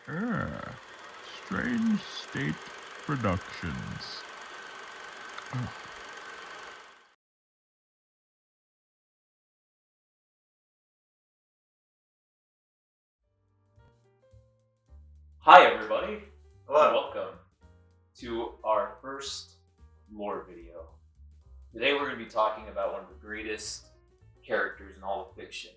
Ah, Strange State Productions. Oh, Hi everybody, and Hello. welcome to our first lore video. Today we're going to be talking about one of the greatest characters in all of fiction.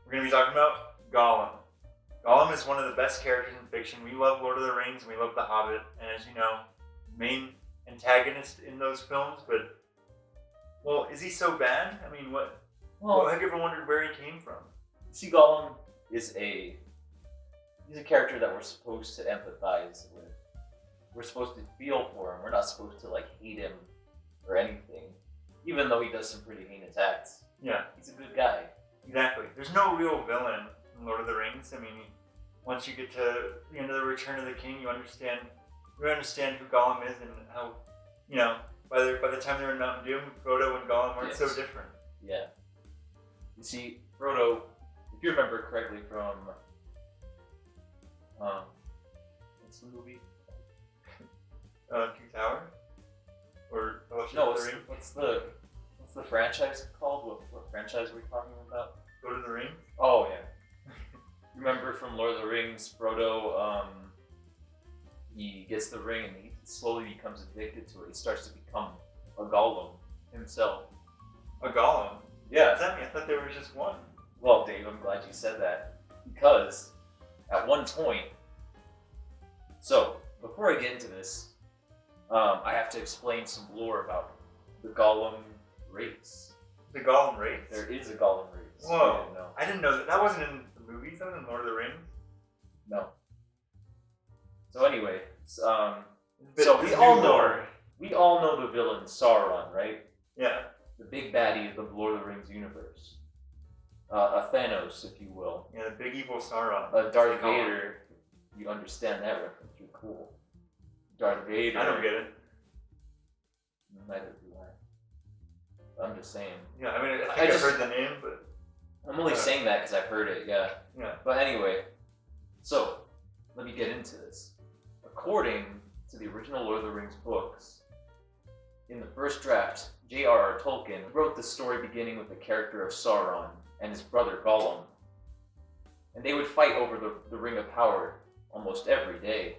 We're going to be talking about Gollum. Gollum is one of the best characters in fiction. We love Lord of the Rings and we love The Hobbit, and as you know, main antagonist in those films, but, well, is he so bad? I mean, have you ever wondered where he came from? See, Gollum is he's a character that we're supposed to empathize with. We're supposed to feel for him. We're not supposed to hate him or anything, even though he does some pretty heinous acts. Yeah, He's a good guy. exactly. There's no real villain in Lord of the Rings. I mean, once you get to the end of the Return of the King, you understand who Gollum is and how, by the time they're in Mount Doom, Frodo and Gollum aren't so different. Yeah. You see, Frodo, if you remember correctly from what's the movie? Two Towers? Or Fellowship No, of the Ring? what's the franchise called? What franchise are we talking about? Lord of the Rings? Oh yeah. Remember from Lord of the Rings, Frodo, he gets the ring and he slowly becomes addicted to it. He starts to become a Gollum himself. A Gollum? Yeah. Does that mean? I thought there was just one. Well, Dave, I'm glad you said that. Because at one point, so before I get into this, I have to explain some lore about the Gollum race. The Gollum race? There is a Gollum race. Whoa. You didn't know. I didn't know that. That wasn't in the movies. That was in Lord of the Rings. No. So anyway, so This we all new know lore. the villain Sauron, right? Yeah. The big baddie of the Lord of the Rings universe. A Thanos, if you will. Yeah, the big evil Sauron. Darth Vader. You understand that reference? You're cool. Darth Vader. I don't get it. Neither do I. I'm just saying. Yeah, I mean, I think I've heard the name, but I'm only saying that because I've heard it, yeah. yeah. But anyway, so let me get into this. According to the original Lord of the Rings books, in the first draft, J.R.R. Tolkien wrote the story beginning with the character of Sauron and his brother Gollum. And they would fight over the Ring of Power almost every day.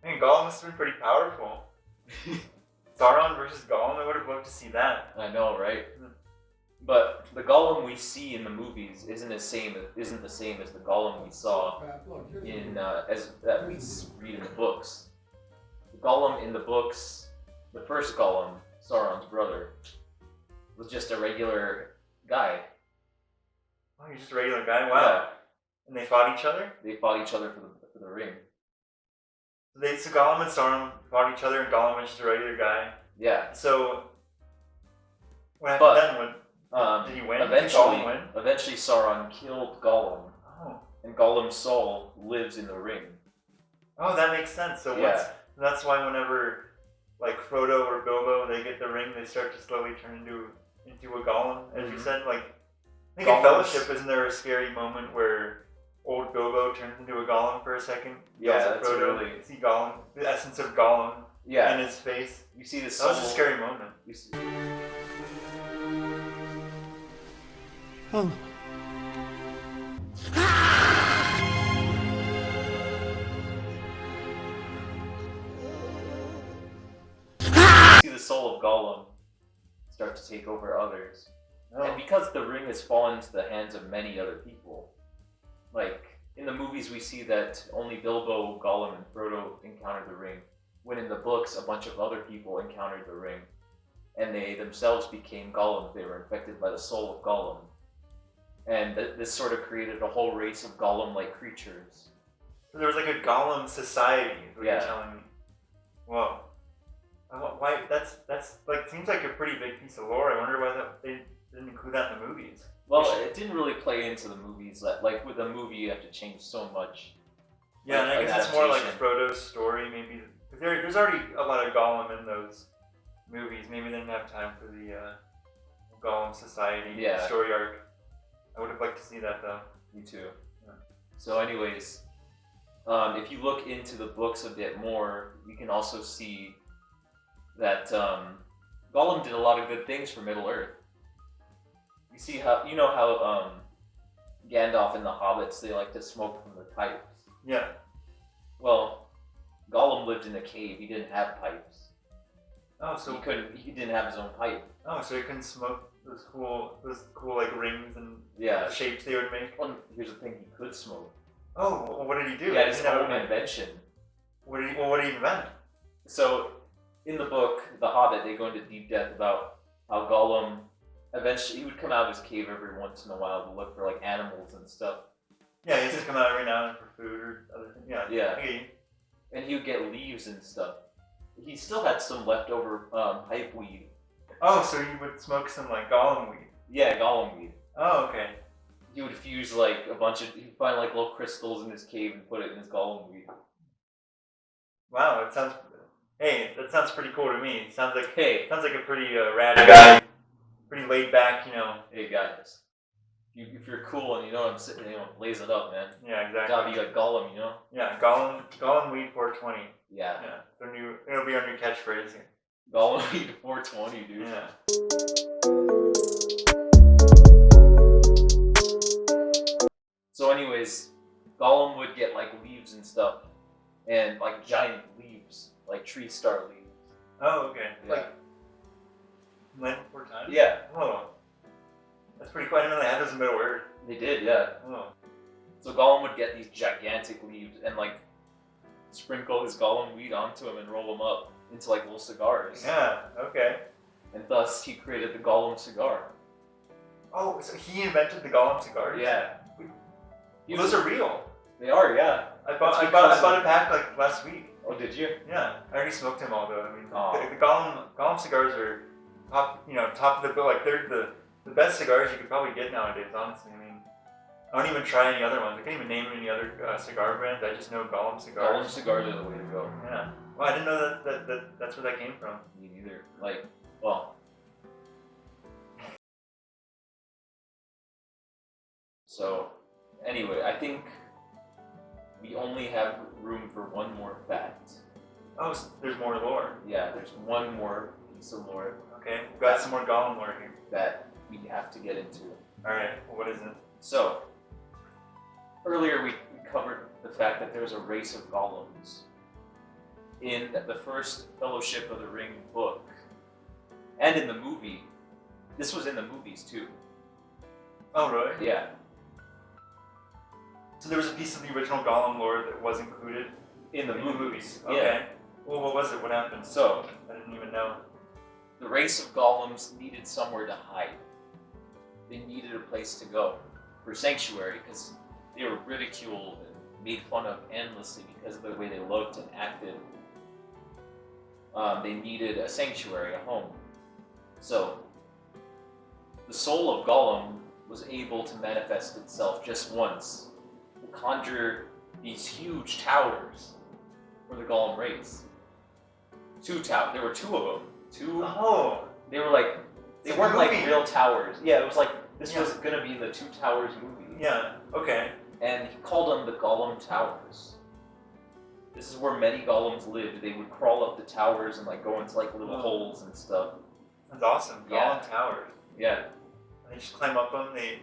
I mean, Gollum must have been pretty powerful. Sauron versus Gollum, I would have loved to see that. I know, right? But the Gollum we see in the movies isn't the same as the Gollum we saw in that we read in the books. The Gollum in the books, the first Gollum, Sauron's brother, was just a regular guy. Oh, you're just a regular guy? Wow. And they fought each other? They fought each other for the ring. So Gollum and Sauron fought each other, and Gollum was just a regular guy. Yeah. So what happened then? Did he win? Did Gollum win? Eventually Sauron killed Gollum, Oh. and Gollum's soul lives in the ring. Oh, that makes sense. So that's why whenever Frodo or Bilbo they get the ring, they start to slowly turn into a Gollum, as you said. I think in Fellowship, isn't there a scary moment where old Bilbo turns into a Golem for a second? Yeah, that's Frodo. really. You see Gollum, the essence of Gollum in his face. You see this. That was a scary moment. oh. See the soul of Gollum start to take over others. Oh. And because the ring has fallen into the hands of many other people, in the movies we see that only Bilbo, Gollum, and Frodo encountered the ring, when in the books a bunch of other people encountered the ring, and they themselves became Gollum. They were infected by the soul of Gollum. And this sort of created a whole race of Gollum-like creatures. So there was a Gollum society, is what you're telling me. Whoa. Why? That's seems like a pretty big piece of lore. I wonder why they didn't include that in the movies. Well, it didn't really play into the movies. With a movie, you have to change so much. Yeah, and I guess it's more like Frodo's story, maybe. There's already a lot of Gollum in those movies. Maybe they didn't have time for the Gollum Society story arc. I would have liked to see that, though. Me too. Yeah. So anyways, If you look into the books a bit more, you can also see that Gollum did a lot of good things for Middle Earth. You see how Gandalf and the hobbits, they like to smoke from the pipes. Yeah. Well, Gollum lived in a cave. He didn't have pipes. Oh, so He didn't have his own pipe. oh, so he couldn't smoke those cool like rings and Yeah. shapes they would make. Well, here's the thing: he could smoke. Oh, well, what did he do? He had his He didn't have own a- invention. What did he invent? So, in the book, The Hobbit, they go into deep depth about how Gollum eventually he would come out of his cave every once in a while to look for like animals and stuff. Yeah, he has to come out every now and then for food or other things. Yeah. Yeah. I get you. And he would get leaves and stuff. He still had some leftover pipe weed. Oh, so you would smoke some like Gollum weed. Yeah, Gollum weed. Oh, okay. He would fuse like a bunch of. He'd find like little crystals in his cave and put it in his Gollum weed. Wow, that sounds. Hey, that sounds pretty cool to me. Sounds like a pretty rad guy. pretty laid back, Hey guys, if you're cool and you know what I'm sitting, blaze it up, man. Yeah, exactly. Gotta be like Gollum, Yeah, Gollum weed 420. Yeah. Yeah, it'll be our new catchphrase here. Gollum weed 420, dude. Yeah. So, anyways, Gollum would get like leaves and stuff, and like giant leaves, like tree star leaves. Oh, okay. Yeah. Like Lent 4 times? Yeah, Oh. That's pretty cool. I didn't know they had those in Middle Earth. they did. Yeah. Oh. So Gollum would get these gigantic leaves and like sprinkle his Gollum weed onto them and roll them up into like little cigars. Yeah, okay. And thus he created the Gollum cigar. Oh, so he invented the Gollum cigars? Yeah. Well, those are real. They are, yeah. I bought a pack like last week. Oh, did you? Yeah, I already smoked them all though. I mean, Aw. the Gollum cigars are top of the bill. Like they're the best cigars you could probably get nowadays. Honestly, I mean, I don't even try any other ones. I can't even name any other cigar brands. I just know Gollum cigars. Gollum cigars are the way to go. Yeah. Well, I didn't know that's where that came from. Me neither. Like, well. So, anyway, I think we only have room for one more fact. Oh, so there's more lore. Yeah, there's one more piece of lore Okay, we've got some more Gollum lore here. that we have to get into. All right. Well, what is it? So, earlier we covered the fact that there's a race of golems. In the first Fellowship of the Ring book, and in the movie, this was in the movies too. Oh, really? Yeah. So there was a piece of the original Gollum lore that was included In the in movies. the movies. Yeah. Okay. Well, what was it? What happened? So, I didn't even know. the race of golems needed somewhere to hide. They needed a place to go for sanctuary because they were ridiculed and made fun of endlessly because of the way they looked and acted. They needed a sanctuary, a home. So, the soul of Gollum was able to manifest itself just once to conjure these huge towers for the Gollum race. There were two of them. Oh. They were like, they It's a weren't like movie. real towers. Yeah, it was like, this Yeah. was gonna be in the Two Towers movie. Yeah. Okay. And he called them the Gollum Towers. This is where many golems lived. They would crawl up the towers and like go into like little holes and stuff. That's awesome. Yeah. Gollum Towers. Yeah. They just climb up them. They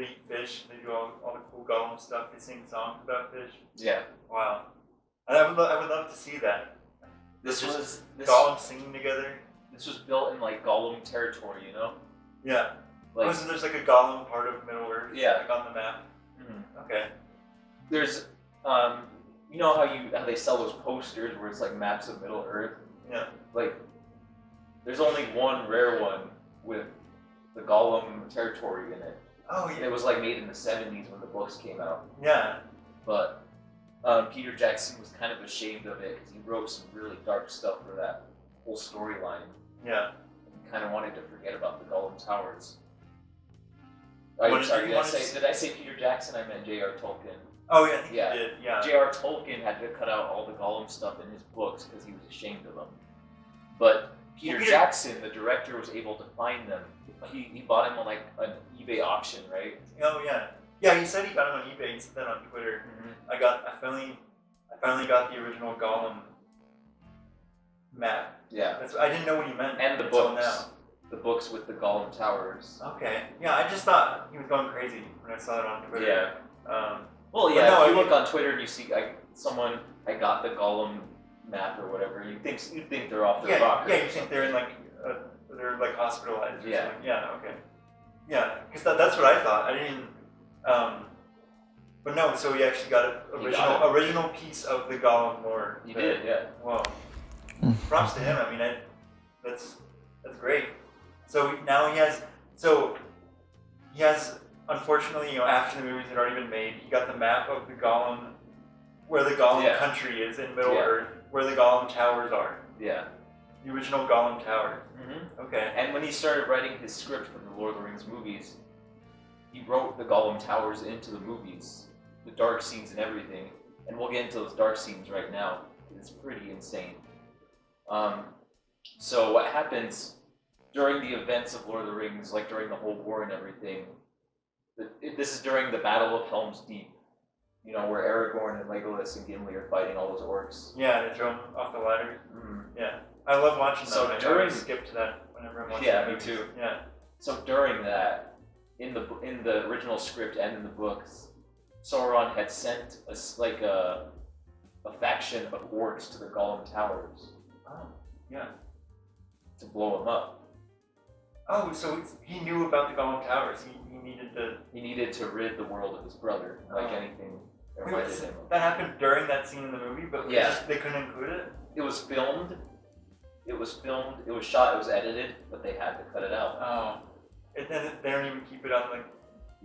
eat fish. They do all the cool Gollum stuff. They sing songs about fish. Yeah. Wow. I would love to see that. This Just was Gollum singing together. this was built in like Gollum territory, you know? Yeah. Like Oh, so there's like a Gollum part of Middle Earth. Yeah. Like on the map. mhm. Okay. There's you know how they sell those posters where it's like maps of Middle Earth? Yeah. Like there's only one rare one with the Gollum territory in it. Oh It yeah. was like made in the 70s when the books came out. Yeah. But Peter Jackson was kind of ashamed of it because he wrote some really dark stuff for that whole storyline. Yeah. He kind of wanted to forget about the Gollum Towers. What I'm did sorry, he did I want say, to did I say Peter Jackson? I meant J.R. Tolkien. Oh yeah. I think Yeah. you did. Yeah. J.R. Tolkien had to cut out all the Gollum stuff in his books because he was ashamed of them. But Peter Peter- Jackson, the director, was able to find them. He bought him on like an eBay auction, right? Oh yeah. Yeah, he said he got them on eBay. He said that on Twitter. I finally got the original Gollum map. Yeah. I didn't know what he meant. And the until books. now. The books with the Gollum towers. Okay. Yeah, I just thought he was going crazy when I saw it on Twitter. Yeah. Well, yeah. no, if you look on Twitter and you see I got the Gollum map or whatever, you think they're off their rocker. Yeah, you think they're in they're like hospitalized. Or Yeah. something. Yeah. Okay. Yeah, because that's what I thought. I didn't. But no, so he actually got an original piece of the Gollum lore. He did, yeah. Well, props to him. I mean, that's great. So now he has. Unfortunately, after the movies had already been made, he got the map of the Gollum, where the Gollum country is in Middle Earth, where the Gollum towers are. Yeah. The original Gollum Tower. Okay. And when he started writing his script for the Lord of the Rings movies, he wrote the Gollum Towers into the movies, the dark scenes and everything. And we'll get into those dark scenes right now. It's pretty insane. So what happens during the events of Lord of the Rings, like during the whole war and everything, this is during the Battle of Helm's Deep, where Aragorn and Legolas and Gimli are fighting all those orcs. Yeah, they throw them off the ladder. Yeah. I love watching that. So I skip to that whenever I'm watching. Yeah, me too. Yeah. So during that, in the original script and in the books, Sauron had sent a faction of orcs to the Gollum Towers. Oh, yeah. To blow them up. Oh, so he knew about the Gollum Towers. He needed to rid the world of his brother, like anything. That happened during that scene in the movie, but they couldn't include it. It was filmed. It was shot. It was edited, but they had to cut it out. Oh, and then they don't even keep it on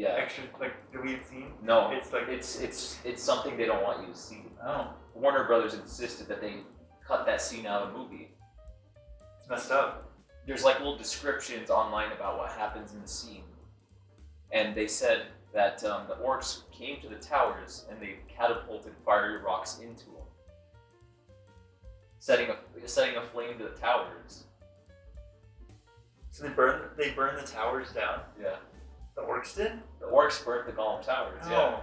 extra deleted scene. No, it's something they don't want you to see. Oh, Warner Brothers insisted that they cut that scene out of the movie. It's messed up. There's little descriptions online about what happens in the scene. And they said that the orcs came to the towers and they catapulted fiery rocks into them, setting a flame to the towers. So they burned the towers down? Yeah. The orcs did? The orcs burnt the Gollum Towers, yeah.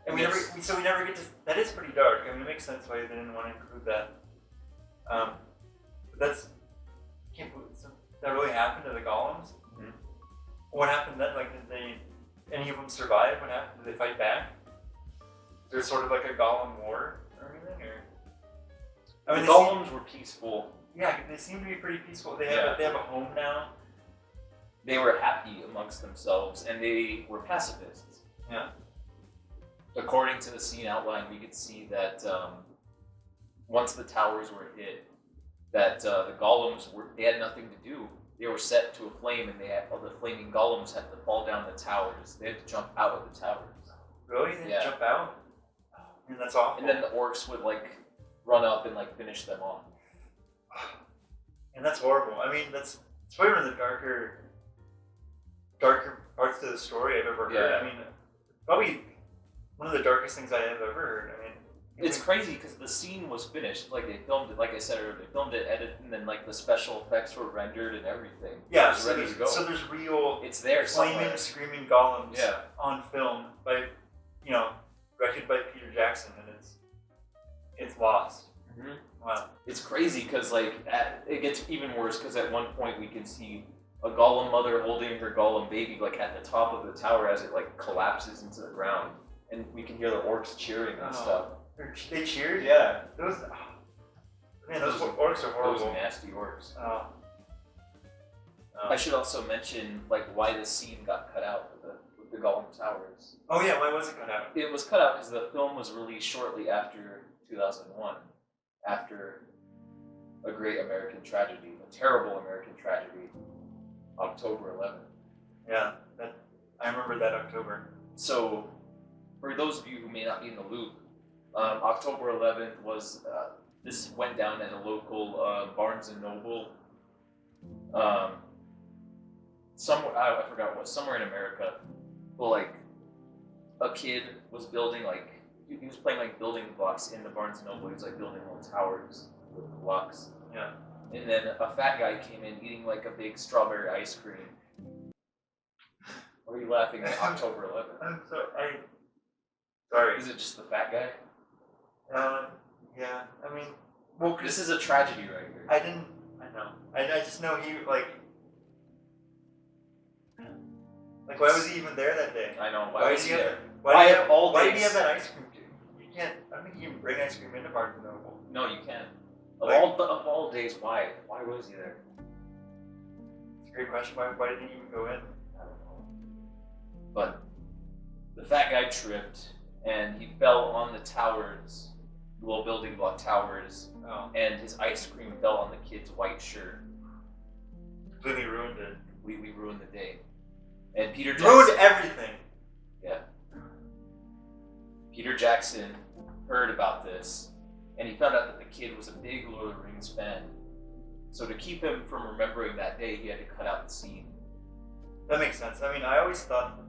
And we never get to. That is pretty dark. I mean, it makes sense why they didn't want to include that. But that's. That really happened to the Golems? What happened then? Did any of them survive? What happened? Did they fight back? Is there sort of a Gollum war or anything? Or the Golems were peaceful. Yeah, they seem to be pretty peaceful. They have a home now. They were happy amongst themselves, and they were pacifists. Yeah. According to the scene outline, we could see that once the towers were hit, that the Golems they had nothing to do. They were set to a flame, and the flaming Golems had to fall down the towers. They had to jump out of the towers. Really? They had to jump out? And that's awful. And then the orcs would run up and finish them off. And that's horrible. I mean, that's probably one of the darker parts to the story I've ever heard. I mean, probably one of the darkest things I have ever heard. I mean, it's crazy because the scene was finished. They filmed it, like I said earlier. They filmed it, edited, and then the special effects were rendered and everything. Yeah, it was ready to go. So there's real. It's there flaming, somewhere. Screaming Golems on film by, directed by Peter Jackson, and it's lost. Wow. It's crazy because it gets even worse because at one point we can see a Gollum mother holding her Gollum baby at the top of the tower as it collapses into the ground, and we can hear the orcs cheering and stuff. They cheered? Yeah. Those orcs are horrible. Those nasty orcs. Oh. I should also mention why the scene got cut out with the Gollum Towers. Oh yeah, why was it cut out? It was cut out because the film was released shortly after 2001, after a great American tragedy, a terrible American tragedy, October 11th. Yeah, I remember that October. So, for those of you who may not be in the loop, October 11th was, this went down at a local Barnes & Noble, somewhere, I forgot what, somewhere in America. Well, a kid was building, he was playing building blocks in the Barnes & Noble. He was building little towers with blocks. Yeah. And then a fat guy came in eating a big strawberry ice cream. Or are you laughing at October 11th? I'm sorry. Is it just the fat guy? Yeah. I mean, well, This is a tragedy right here. I know. I just know he like, why was he even there that day? I know. Why was he there? Why Why all did he days? have that ice cream too? You can't. I don't think you can bring ice cream into Barnes and Noble. No, you can't. Like- Of all days, why? Why was he there? It's a great question. Why didn't he even go in? I don't know. But the fat guy tripped and he fell on the towers, little building block towers, Oh, and his ice cream fell on the kid's white shirt. completely ruined it. Completely ruined the day. And Peter Jackson. Ruined everything. Yeah. Peter Jackson heard about this, and he found out that the kid was a big Lord of the Rings fan. So to keep him from remembering that day, he had to cut out the scene. That makes sense. I mean, I always thought.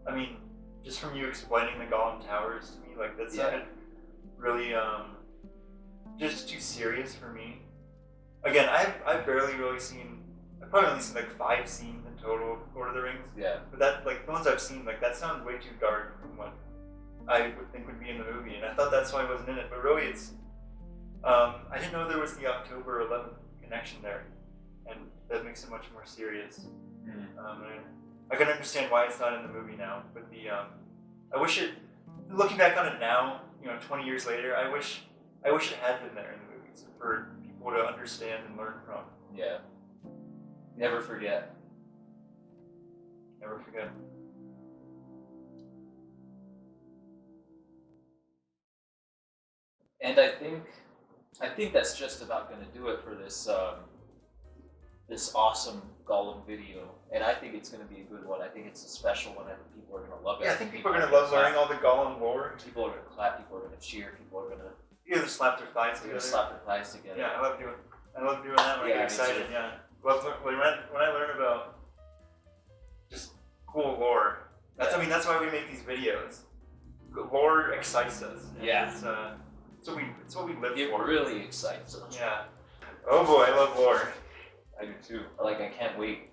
I mean, just from you explaining the Gollum Towers to me, like that sounded really just too serious for me. Again, I've barely really seen. I've probably only seen like 5 scenes in total of Lord of the Rings. Yeah. But that, like, the ones I've seen, like, that sounds way too dark from what I would think would be in the movie, and I thought that's why I wasn't in it. But really, it's, I didn't know there was the October 11th connection there, and that makes it much more serious. And I can understand why it's not in the movie now, but I wish it, looking back on it now, 20 years later, I wish it had been there in the movies for people to understand and learn from. Yeah. Never forget. Never forget. And I think that's just about going to do it for this this awesome Gollum video. And I think it's going to be a good one. I think it's a special one. I think people are going to love it. Yeah, I think people are going to love learning all the Gollum lore. People are going to clap. People are going to cheer. People are going to Either slap their thighs together. slap their thighs together. Yeah, I love doing that when I Yeah, get me excited. too. Yeah, when I learn about just cool lore. Yeah. I mean, that's why we make these videos. Lore excites us. And Yeah. it's what we live It for. really excites us. Yeah. Oh boy, I love lore. I do too. Like, I can't wait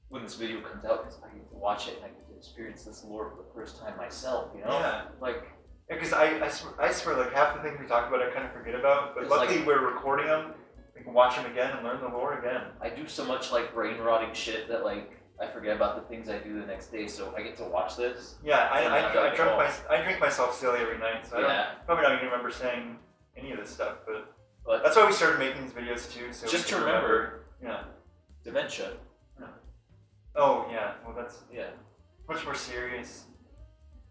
when this video comes out because I get to watch it and I get to experience this lore for the first time myself, you know? Yeah. Like, Because I swear, like half the things we talk about, I kind of forget about. But It's luckily, like- we're recording them. We can watch them again and learn the lore again. I do so much, like, brain rotting shit that, like, I forget about the things I do the next day, so I get to watch this. Yeah, Yeah, I drink myself silly every night, so I Yeah. don't probably not even remember saying any of this stuff. But That's why we started making these videos too. So just we to can remember, Yeah. dementia. Oh yeah. Well, that's Yeah. much more serious.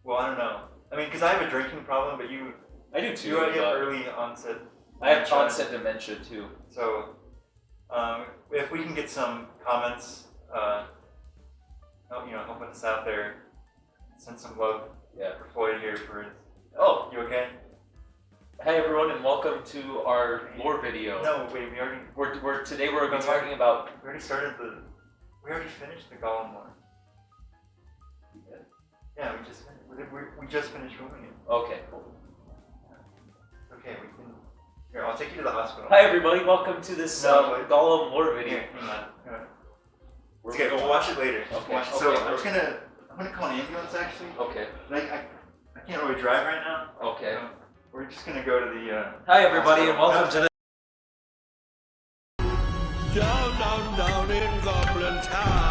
Well, I don't know. I mean, because I have a drinking problem, but you I do too. have but early onset. I have dementia. onset dementia too. So, if we can get some comments, helping us out there, send some love Yeah. for Floyd here for his. Oh. You okay? Hey everyone, and welcome to our lore video. No, wait. We already Today we're going to be talking about. we already finished the Gollum one. Yeah, we just finished filming it. Okay, cool. Okay, we can. Here, I'll take you to the hospital. Hi everybody, welcome to this No, wait. Gollum lore video. Here, hang on. We're It's okay, we'll watch it later. Okay, Watch it. okay. So I'm gonna call an ambulance actually. Okay, Like I can't really drive right now. okay. So we're just gonna go to the. Hi everybody, and hospital. welcome to the. Down, down, down in Goblin Town.